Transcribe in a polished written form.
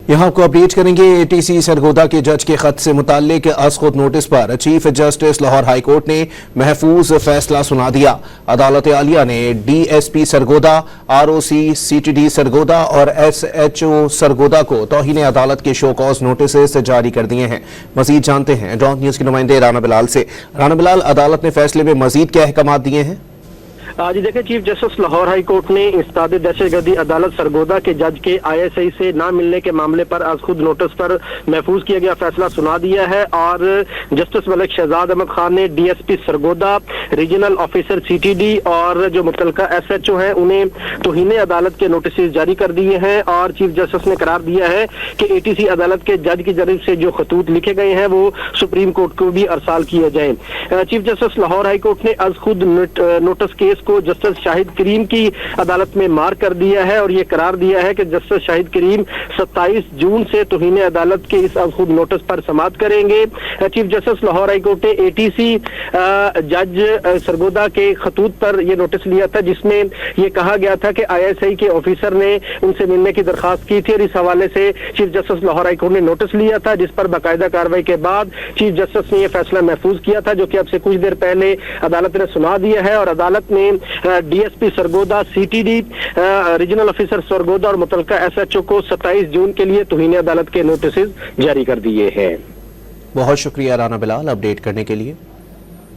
यहाँ आपको अपडेट करेंगे। एटीसी सरगोदा के जज के खत से मुताल्लिक अज़ खुद नोटिस पर chief justice Lahore high court ने महफूज फैसला सुना दिया। अदालत आलिया ने DSP Sargodha, ROC CTD Sargodha और SHO सरगोदा को तौहीन अदालत के शो कॉज नोटिस जारी कर दिए हैं। मजीद जानते हैं डॉन न्यूज़ के नुमाइंदे राना बिलाल से। राना बिलाल, अदालत ने फैसले में मजीद क्या अहकाम दिए हैं? जी देखिए, chief justice Lahore high court ने इंसदाद दहशतगर्दी अदालत सरगोदा के जज के ISI से ना मिलने के मामले पर आज खुद नोटिस पर महफूज किया गया फैसला सुना दिया है और जस्टिस मलिक शहजाद अहमद खान ने DSP Sargodha, regional officer CTD और जो मुतलका SHO हैं उन्हें तौहीन अदालत के नोटिस जारी कर दिए हैं और चीफ जस्टिस ने करार दिया है कि ATC अदालत के जज की जानिब से जो खतूत लिखे गए हैं वो सुप्रीम कोर्ट को भी अरसाल किए जाएं। Chief justice Lahore high court ने आज खुद नोटिस केस को जस्टिस शाहिद करीम की अदालत में मार कर दिया है और ये करार दिया है कि जस्टिस शाहिद करीम 27 जून से तौहीन अदालत के इस खुद नोटिस पर समाअत करेंगे। Chief justice Lahore high court ने ATC जज सरगोदा के खतूत पर यह नोटिस लिया था जिसमें यह कहा गया था कि ISI के ऑफिसर ने उनसे मिलने की दरखास्त की थी और इस हवाले से chief justice Lahore high court ने नोटिस लिया था, जिस पर बाकायदा कार्रवाई के बाद चीफ जस्टिस ने यह फैसला महफूज किया था जो कि अब से कुछ देर पहले अदालत ने सुना दिया है। और अदालत ने DSP Sargodha, CTD, regional officer Sargodha और मुतलका SHO को 27 जून के लिए तौहीन अदालत के नोटिस जारी कर दिए हैं। बहुत शुक्रिया राना बिलाल अपडेट करने के लिए।